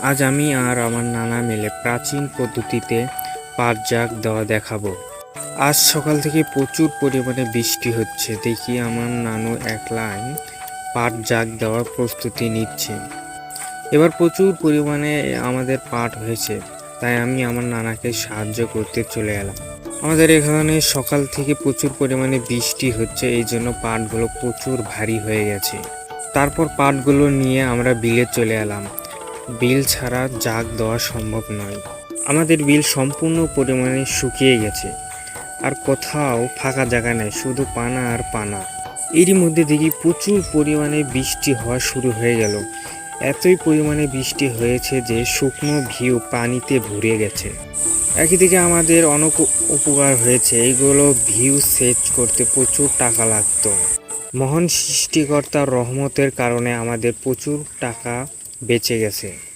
আজ আমি আর আমার নানা মিলে প্রাচীন পদ্ধতিতে পাট জাগ দেওয়া দেখাবো। আজ সকাল থেকে প্রচুর পরিমাণে বৃষ্টি হচ্ছে, দেখি আমার নানু একলাই পাট জাগ দেওয়ার প্রস্তুতি নিচ্ছে। এবার প্রচুর পরিমাণে আমাদের পাট হয়েছে, তাই আমি আমার নানাকে সাহায্য করতে চলে এলাম। আমাদের এখানে সকাল থেকে প্রচুর পরিমাণে বৃষ্টি হচ্ছে, এই জন্য পাটগুলো প্রচুর ভারী হয়ে গেছে। তারপর পাটগুলো নিয়ে আমরা বিলে চলে এলাম। বিল ছাড়া জাগ দেওয়া সম্ভব নয়। আমাদের বিল সম্পূর্ণ পরিমাণে শুকিয়ে গেছে, আর কোথাও ফাঁকা জায়গা নেই, শুধু পানা আর পানা। এরই মধ্যে দেখি প্রচুর পরিমাণে বৃষ্টি হওয়া শুরু হয়ে গেল। এতই পরিমাণে বৃষ্টি হয়েছে যে শুকনো ভিউ পানিতে ভরে গেছে। একই দিকে আমাদের অনেক উপকার হয়েছে, এইগুলো ভিউ সেট করতে প্রচুর টাকা লাগতো। মহান সৃষ্টিকর্তার রহমতের কারণে আমাদের প্রচুর টাকা বেঁচে গেছে।